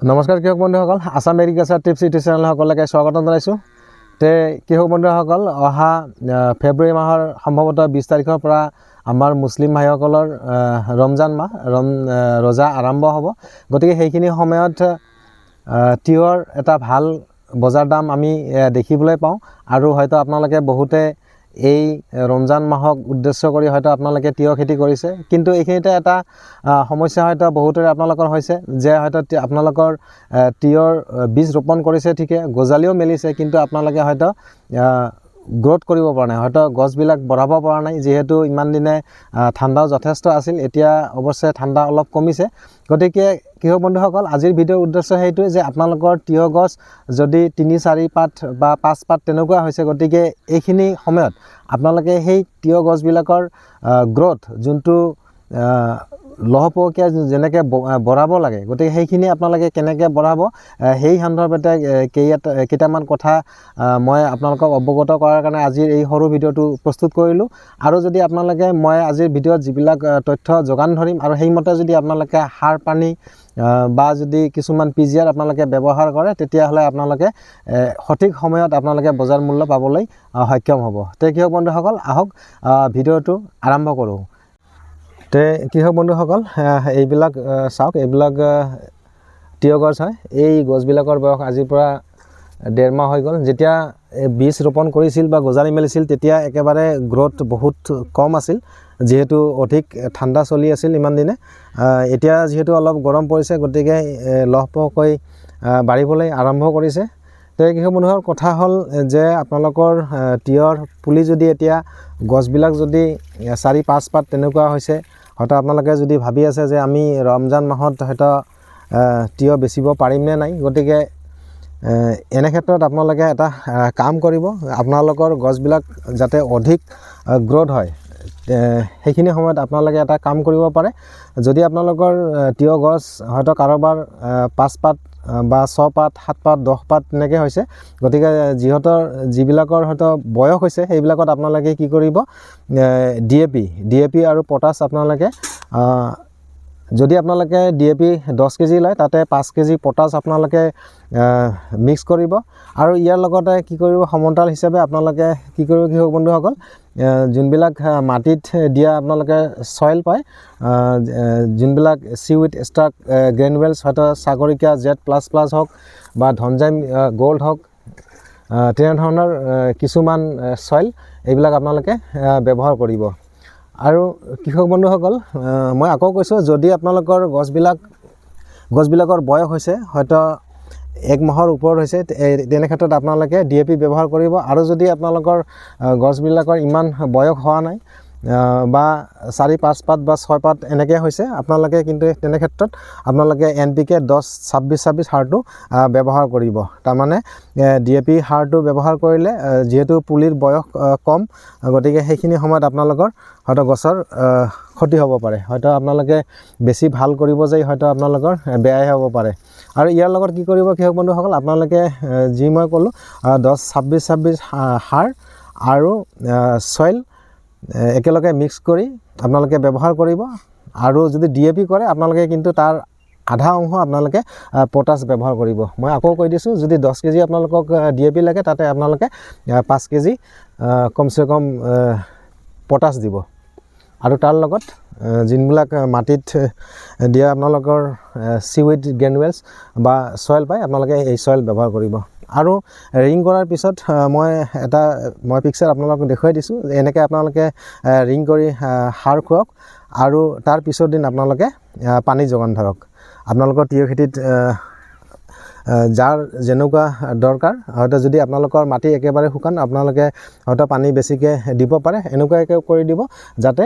নমস্কাৰ কৃষক বন্ধুসকল, আসাম এগ্ৰিকালচাৰ টিপছ ইউটিউব চেনেলসকলকে স্বাগতম জনাইছোঁ। কৃষক বন্ধুসকল, অহা ফেব্ৰুৱাৰী মাহৰ সম্ভৱতঃ 20 তাৰিখৰ পৰা আমাৰ মুছলিম ভাইসকলৰ ৰমজান মাহ ৰোজা আৰম্ভ হ'ব। গতিকে সেইখিনি সময়ত তিয়ঁহৰ এটা ভাল বজাৰ দাম আমি দেখিবলৈ পাওঁ আৰু হয়তো আপোনালোকে বহুতে এই ৰমজান মাহক উদ্দেশ্য কৰি হয়তো আপোনালোকে তিয়ঁহ খেতি কৰিছে, কিন্তু এইখিনিতে এটা সমস্যা হয়তো বহুতৰে আপোনালোকৰ হৈছে যে হয়তো আপোনালোকৰ তিয়ঁহৰ বীজ ৰোপণ কৰিছে ঠিকে, গজালিও মেলিছে, কিন্তু আপোনালোকে হয়তো গ্ৰোথ কৰিব পৰা নাই, হয়তো গছবিলাক বঢ়াব পৰা নাই। যিহেতু ইমান দিনে ঠাণ্ডাও যথেষ্ট আছিল, এতিয়া অৱশ্যে ঠাণ্ডা অলপ কমিছে। গতিকে কৃষক বন্ধুসকল, আজিৰ ভিডিঅ'ৰ উদ্দেশ্য সেইটোৱে যে আপোনালোকৰ তিয়ঁহ গছ যদি 3-4 পাত বা 5 পাত তেনেকুৱা হৈছে, গতিকে এইখিনি সময়ত আপোনালোকে সেই তিয়ঁহ গছবিলাকৰ গ্ৰোথ যোনটো লহপহকৈ যেনেকৈ বঢ়াব লাগে, গতিকে সেইখিনি আপোনালোকে কেনেকৈ বঢ়াব সেই সন্দৰ্ভতে কেইটামান কথা মই আপোনালোকক অৱগত কৰাৰ কাৰণে আজিৰ এই সৰু ভিডিঅ'টো প্ৰস্তুত কৰিলোঁ। আৰু যদি আপোনালোকে মই আজিৰ ভিডিঅ'ত যিবিলাক তথ্য যোগান ধৰিম আৰু সেইমতে যদি আপোনালোকে সাৰ পানী বা যদি কিছুমান পিজিআৰ আপোনালোকে ব্যৱহাৰ কৰে, তেতিয়াহ'লে আপোনালোকে সঠিক সময়ত আপোনালোকে বজাৰ মূল্য পাবলৈ সক্ষম হ'ব। কৃষক বন্ধুসকল, আহক ভিডিঅ'টো আৰম্ভ কৰোঁ। কৃষক বন্ধুসকল, এইবিলাক চাওক, এইবিলাক তিয়ঁহ গছ হয়। এই গছবিলাকৰ বয়স আজিৰ পৰা 1.5 মাহ হৈ গ'ল। যেতিয়া বীজ ৰোপণ কৰিছিল বা গজালি মেলিছিল, তেতিয়া একেবাৰে গ্ৰোথ বহুত কম আছিল, যিহেতু অধিক ঠাণ্ডা চলি আছিল ইমান দিনে। এতিয়া যিহেতু অলপ গৰম পৰিছে, গতিকে লহপহকৈ বাঢ়িবলৈ আৰম্ভ কৰিছে। কৃষক বন্ধুসকল, কথা হ'ল যে আপোনালোকৰ তিয়ঁহৰ পুলি যদি এতিয়া গছবিলাক যদি 4-5 পাত তেনেকুৱা হৈছে, হয়তো আপোনালোকে যদি ভাবি আছে যে আমি ৰমজান মাহত হয়তো তিয়ঁহ বেচিব পাৰিম নে নাই, গতিকে এনে ক্ষেত্ৰত আপোনালোকে এটা কাম কৰিব, আপোনালোকৰ গছবিলাক যাতে অধিক গ্ৰোথ হয় সেইখিনি সময়ত আপোনালোকে এটা কাম কৰিব পাৰে। যদি আপোনালোকৰ তিয়ঁহ গছ হয়তো কাৰোবাৰ 5 পাত বা 6 পাত 7 পাত 10 পাত তেনেকৈ হৈছে, গতিকে যিবিলাকৰ হয়তো বয়স হৈছে সেইবিলাকত আপোনালোকে কি কৰিব, DAP আৰু পটাছ আপোনালোকে যদি আপোনালোকে DAP 10 কেজি লয়, তাতে 5 কেজি পটাছ আপোনালোকে মিক্স কৰিব। আৰু ইয়াৰ লগতে কি কৰিব, সমান্তৰাল হিচাপে আপোনালোকে কি কৰিব কৃষক বন্ধুসকল, যোনবিলাক মাটিত দিয়া আপোনালোকে চইল পায়, যোনবিলাক চিউইড ষ্টাৰ্ক গ্ৰেনুৱেলছ, হয়তো সাগৰিকা Z++ হওক বা ধনজাইম গ'ল্ড হওক, তেনেধৰণৰ কিছুমান চইল, এইবিলাক আপোনালোকে ব্যৱহাৰ কৰিব। আৰু কৃষক বন্ধুসকল, মই আকৌ কৈছোঁ, যদি আপোনালোকৰ গছবিলাকৰ বয়স হৈছে হয়তো 1 মাহৰ ওপৰত হৈছে, তেনে ক্ষেত্ৰত আপোনালোকে DAP ব্যৱহাৰ কৰিব। আৰু যদি আপোনালোকৰ গছবিলাকৰ ইমান বয়স হোৱা নাই বা 4-5 পাত বা 6 পাত এনেকৈ হৈছে, আপোনালোকে কিন্তু তেনে ক্ষেত্ৰত আপোনালোকে NPK 10-26-26 সাৰটো ব্যৱহাৰ কৰিব। তাৰমানে DAP সাৰটো ব্যৱহাৰ কৰিলে যিহেতু পুলিৰ বয়স কম, গতিকে সেইখিনি সময়ত আপোনালোকৰ হয়তো গছৰ ক্ষতি হ'ব পাৰে, হয়তো আপোনালোকে বেছি ভাল কৰিব যাই হয়তো আপোনালোকৰ বেয়াই হ'ব পাৰে। আৰু ইয়াৰ লগত কি কৰিব কৃষক বন্ধুসকল, আপোনালোকে যি মই ক'লোঁ 10-26-26 সাৰ আৰু চইল একেলগে মিক্স কৰি আপোনালোকে ব্যৱহাৰ কৰিব। আৰু যদি DAP কৰে, আপোনালোকে কিন্তু তাৰ আধা অংশ আপোনালোকে পটাছ ব্যৱহাৰ কৰিব। মই আকৌ কৈ দিছোঁ, যদি 10 কেজি আপোনালোকক DAP লাগে, তাতে আপোনালোকে 5 কেজি কমচে কম পটাছ দিব। আৰু তাৰ লগত যোনবিলাক মাটিত দিয়া আপোনালোকৰ চিউইড গ্ৰেনুৱেলছ বা চইল পায়, আপোনালোকে এই চইল ব্যৱহাৰ কৰিব। আৰু ৰিং কৰাৰ পিছত মই পিকচাৰ আপোনালোকক দেখুৱাই দিছোঁ, এনেকৈ আপোনালোকে ৰিং কৰি সাৰ খুৱাওক আৰু তাৰ পিছৰ দিন আপোনালোকে পানী যোগান ধৰক। আপোনালোকৰ তিয়ঁহ খেতিত যাৰ যেনেকুৱা দৰকাৰ, হয়তো যদি আপোনালোকৰ মাটি একেবাৰে শুকান, আপোনালোকে হয়তো পানী বেছিকৈ দিব পাৰে, এনেকুৱাকৈ কৰি দিব যাতে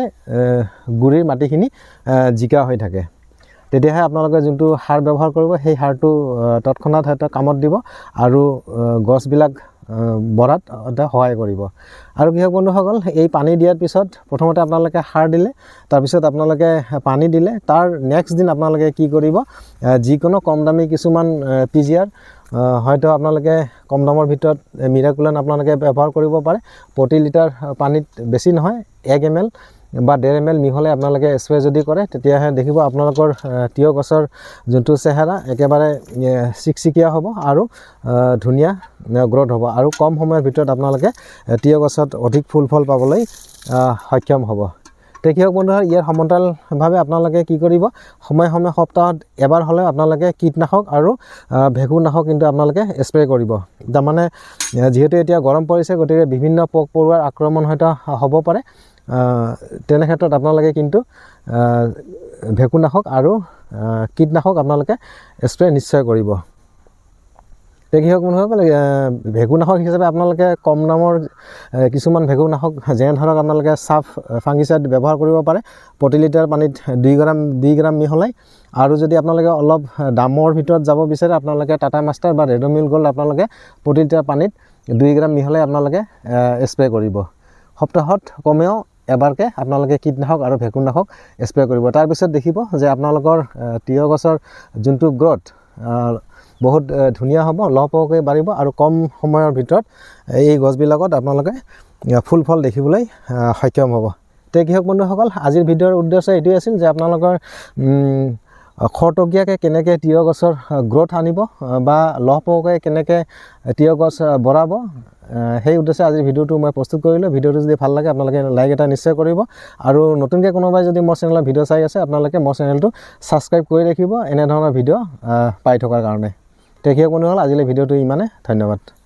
গুৰিৰ মাটিখিনি জিকা হৈ থাকে। তেতিয়াহে আপোনালোকে যোনটো সাৰ ব্যৱহাৰ কৰিব, সেই সাৰটো তৎক্ষণাত হয়তো কামত দিব আৰু গছবিলাক বঢ়াত সহায় কৰিব। আৰু কৃষক বন্ধুসকল, এই পানী দিয়াৰ পিছত প্ৰথমতে আপোনালোকে সাৰ দিলে, তাৰপিছত আপোনালোকে পানী দিলে, তাৰ নেক্সট দিন আপোনালোকে কি কৰিব, যিকোনো কম দামী কিছুমান পিজিআৰ, হয়তো আপোনালোকে কম দামৰ ভিতৰত মিৰাকুলান আপোনালোকে ব্যৱহাৰ কৰিব পাৰে। প্ৰতি লিটাৰ পানীত বেছি নহয় 1 ml বা 1.5 ml মিহলাই আপোনালোকে স্প্ৰে যদি কৰে তেতিয়াহে দেখিব আপোনালোকৰ তিয়হ গছৰ যোনটো চেহেৰা একেবাৰে চিকচিকীয়া হ'ব আৰু ধুনীয়া গ্ৰোথ হ'ব আৰু কম সময়ৰ ভিতৰত আপোনালোকে তিয়হ গছত অধিক ফুল ফল পাবলৈ সক্ষম হ'ব। কৃষক বন্ধুসকল ইয়াৰ সমান্তৰালভাৱে আপোনালোকে কি কৰিব সময়ে সময়ে সপ্তাহত এবাৰ হ'লেও আপোনালোকে কীটনাশক আৰু ভেঁকুৰনাশক কিন্তু আপোনালোকে স্প্ৰে কৰিব। তাৰমানে যিহেতু এতিয়া গৰম পৰিছে গতিকে বিভিন্ন পোক পৰুৱাৰ আক্ৰমণ হয়তো হ'ব পাৰে, তেনে ক্ষেত্ৰত আপোনালোকে কিন্তু ভেঁকুৰনাশক আৰু কীটনাশক আপোনালোকে স্প্ৰে নিশ্চয় কৰিব। কৃষক বন্ধুসকল ভেঁকুৰনাশক হিচাপে আপোনালোকে কম দামৰ কিছুমান ভেঁকুৰনাশক যেনে ধৰক আপোনালোকে চাফ ফাংগিচাইড ব্যৱহাৰ কৰিব পাৰে প্ৰতি লিটাৰ পানীত 2 গ্ৰাম মিহলাই। আৰু যদি আপোনালোকে অলপ দামৰ ভিতৰত যাব বিচাৰে আপোনালোকে টাটা মাষ্টাৰ বা ৰেডমিল গ'ল্ড আপোনালোকে প্ৰতি লিটাৰ পানীত 2 গ্ৰাম মিহলাই আপোনালোকে স্প্ৰে কৰিব। সপ্তাহত কমেও এবাৰকৈ আপোনালোকে কীটনাশক আৰু ভেঁকুৰনাশক স্প্ৰে কৰিব। তাৰপিছত দেখিব যে আপোনালোকৰ তিয়হ গছৰ যোনটো গ্ৰোথ বহুত ধুনীয়া হ'ব, লহপহকৈ বাঢ়িব আৰু কম সময়ৰ ভিতৰত এই গছবিলাকত আপোনালোকে ফুল ফল দেখিবলৈ সক্ষম হ'ব। কৃষক বন্ধুসকল আজিৰ ভিডিঅ'ৰ উদ্দেশ্য এইটোৱে আছিল যে আপোনালোকৰ খৰতকীয়াকৈ কেনেকৈ তিয়হ গছৰ গ্ৰোথ আনিব বা লহপহকৈ কেনেকৈ তিয়হ গছ বঢ়াব, সেই উদ্দেশ্যে আজিৰ ভিডিঅ'টো মই প্ৰস্তুত কৰিলোঁ। ভিডিঅ'টো যদি ভাল লাগে আপোনালোকে লাইক এটা নিশ্চয় কৰিব আৰু নতুনকৈ কোনোবাই যদি মোৰ চেনেলত ভিডিঅ' চাই আছে আপোনালোকে মোৰ চেনেলটো ছাবস্ক্ৰাইব কৰি ৰাখিব এনেধৰণৰ ভিডিঅ' পাই থকাৰ কাৰণে। কৃষক বন্ধুসকল আজিলৈ ভিডিঅ'টো ইমানে, ধন্যবাদ।